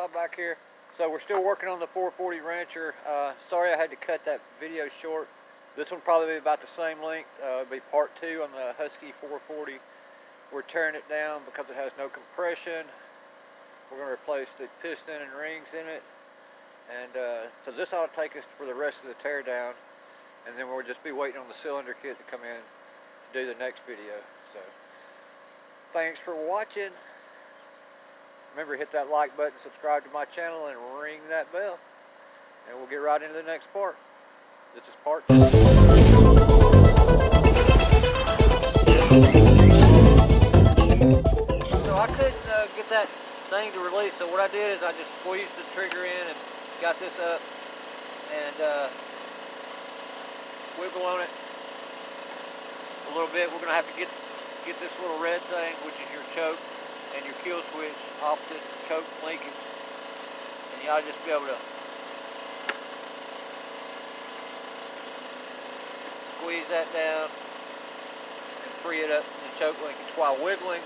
Bob back here. So we're still working on the 440 Rancher. Sorry I had to cut that video short. This one probably be about the same length. It'll be part 2 on the Husky 440. We're tearing it down because it has no compression. We're going to replace the piston and rings in it. And so this ought to take us for the rest of the tear down. And then we'll just be waiting on the cylinder kit to come in to do the next video. So thanks for watching. Remember, hit that like button, subscribe to my channel, and ring that bell. And we'll get right into the next part. This is part 2. So I couldn't get that thing to release, so what I did is I just squeezed the trigger in and got this up and wiggle on it a little bit. We're going to have to get this little red thing, which is your choke and your kill switch, off this choke linkage, and you ought to just be able to squeeze that down and free it up from the choke linkage while wiggling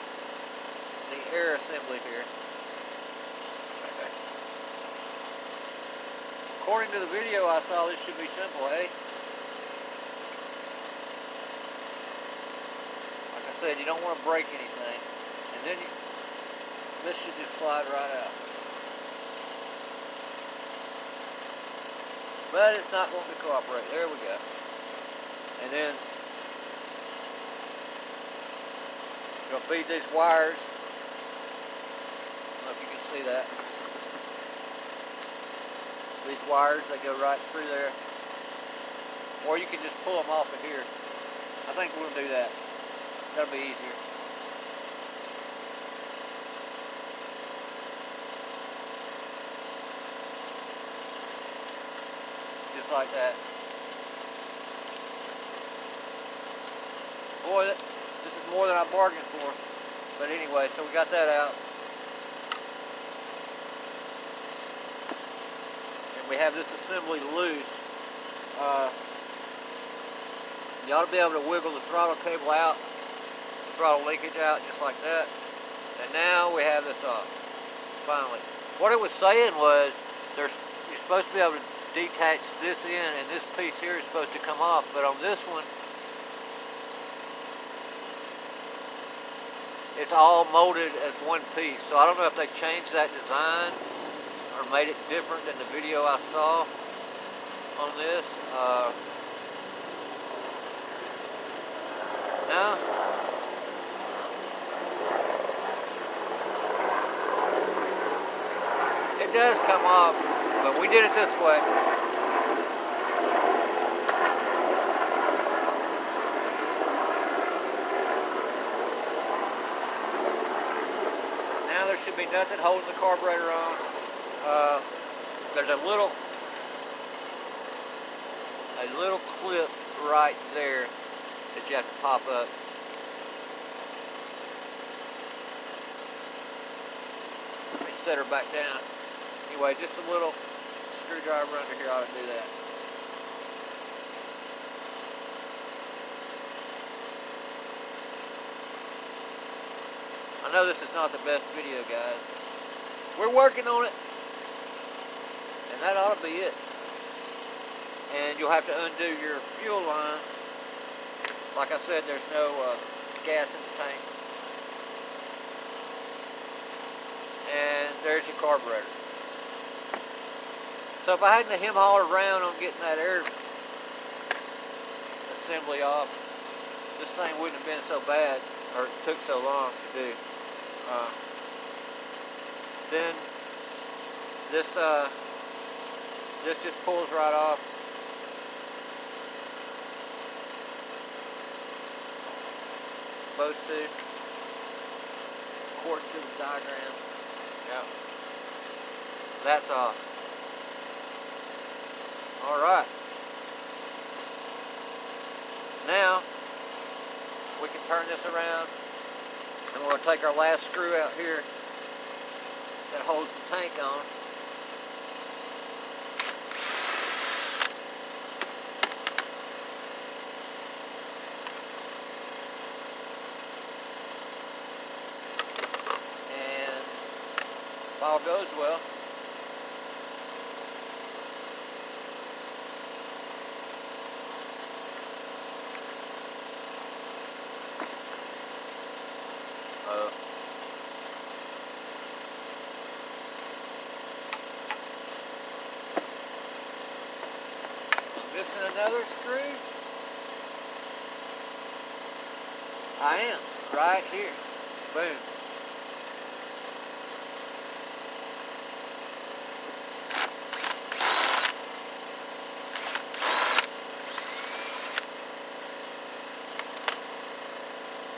the air assembly here. Okay. According to the video I saw, this should be simple, eh? Like I said, you don't want to break anything, and then this should just slide right out. But it's not going to cooperate. There we go. And then you're going to feed these wires. I don't know if you can see that. These wires, they go right through there. Or you can just pull them off of here. I think we'll do that. That'll be easier. Just like that. Boy, this is more than I bargained for. But anyway, so we got that out. And we have this assembly loose. You ought to be able to wiggle the throttle cable out, the throttle linkage out, just like that. And now we have this off, finally. What it was saying was, you're supposed to be able to detach this in, and this piece here is supposed to come off, but on this one, it's all molded as one piece. So I don't know if they changed that design or made it different than the video I saw on this. No. It does come off, but we did it this way. Now there should be nothing holding the carburetor on. There's a little clip right there that you have to pop up. Let me set her back down. Anyway, just a little screwdriver under here ought to do that. I know this is not the best video, guys. We're working on it. And that ought to be it. And you'll have to undo your fuel line. Like I said, there's no gas in the tank. And there's your carburetor. So if I hadn't hem hauled around on getting that air assembly off, this thing wouldn't have been so bad, or it took so long to do. Then this just pulls right off. Supposed to, according to the diagram. Yep. That's off. Alright. Now we can turn this around, and we're going to take our last screw out here that holds the tank on. And if all goes well, Missing another screw? I am, right here. Boom.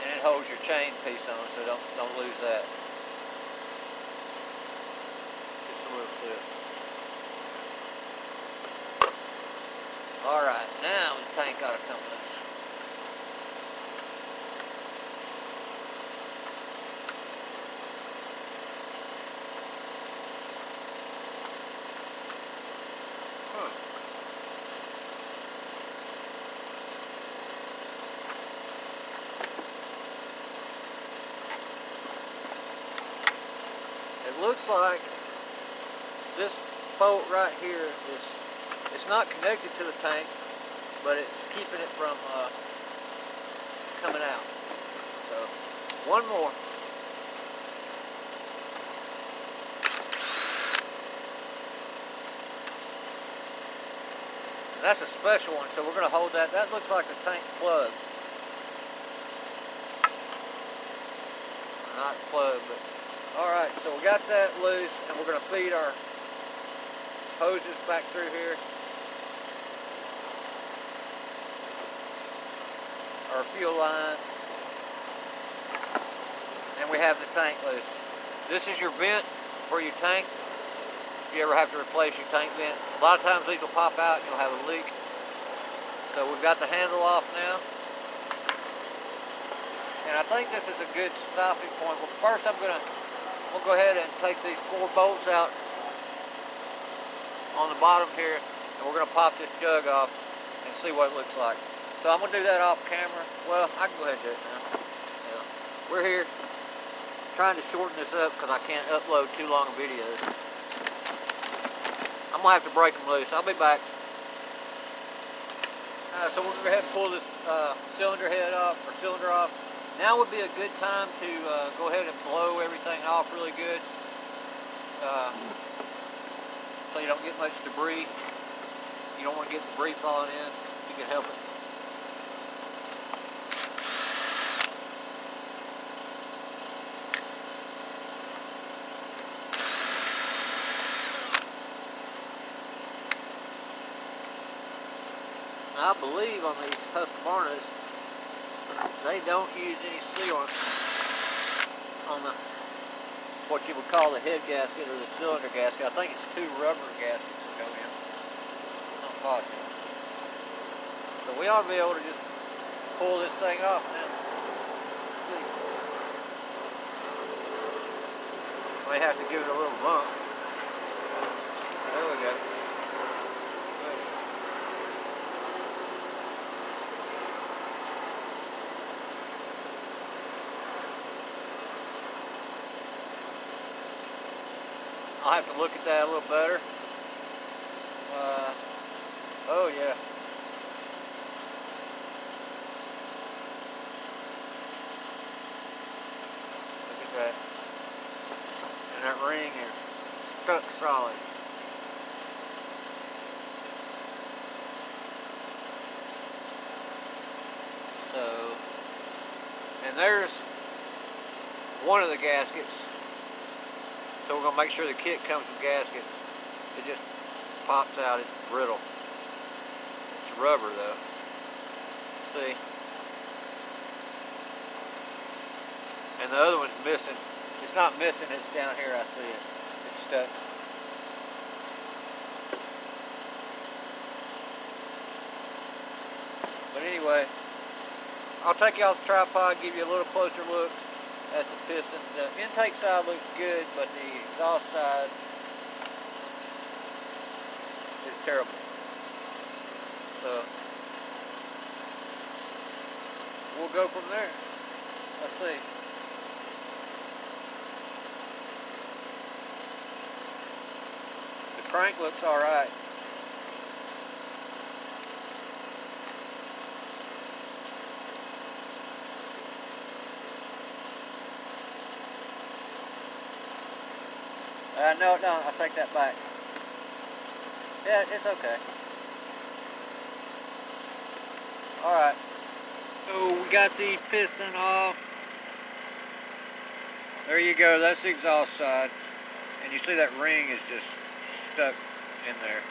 And it holds your chain piece on, so don't lose that. Just a little clip. Alright, now the tank ought to come loose. It looks like this bolt right here it's not connected to the tank, but it's keeping it from coming out. So one more. And that's a special one, so we're going to hold that. That looks like a tank plug. Not plug, but alright, so we got that loose, and we're going to feed our hoses back through here. Our fuel line. And we have the tank loose. This is your vent for your tank. If you ever have to replace your tank vent. A lot of times these will pop out and you'll have a leak. So we've got the handle off now. And I think this is a good stopping point. But first we'll go ahead and take these 4 bolts out on the bottom here, and we're going to pop this jug off and see what it looks like. So I'm going to do that off camera. Well, I can go ahead and do it now. Yeah. We're here trying to shorten this up because I can't upload too long videos. I'm going to have to break them loose. I'll be back. So we're going to go ahead and pull this cylinder head off, or cylinder off. Now would be a good time to go ahead and blow everything off really good. So you don't get much debris. You don't want to get debris falling in. You can help it. I believe on these Husqvarnas, they don't use any sealant on the what you would call the head gasket or the cylinder gasket. I think it's 2 rubber gaskets that go in. I'm not positive. So we ought to be able to just pull this thing off now. May have to give it a little bump. There we go. I'll have to look at that a little better. Oh yeah. Look at that. And that ring is stuck solid. So, and there's one of the gaskets. So we're going to make sure the kit comes with gaskets. It just pops out. It's brittle. It's rubber though. See? And the other one's missing. It's not missing, it's down here. I see it. It's stuck. But anyway, I'll take you off the tripod, give you a little closer look at the piston. The intake side looks good, but the exhaust side is terrible. So we'll go from there. Let's see. The crank looks all right. No, I take that back. Yeah, it's okay. Alright, so we got the piston off. There you go, that's the exhaust side. And you see that ring is just stuck in there.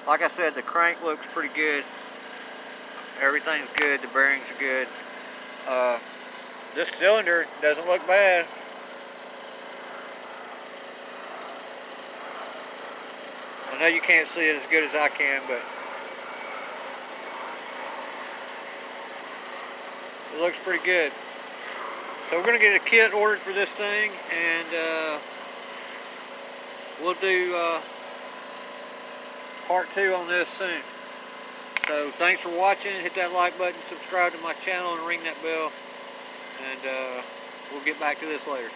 Like I said, the crank looks pretty good. Everything's good, the bearings are good. This cylinder doesn't look bad. I know you can't see it as good as I can, but it looks pretty good. So we're going to get a kit ordered for this thing, and we'll do part 2 on this soon. So thanks for watching. Hit that like button, subscribe to my channel, and ring that bell. And we'll get back to this later.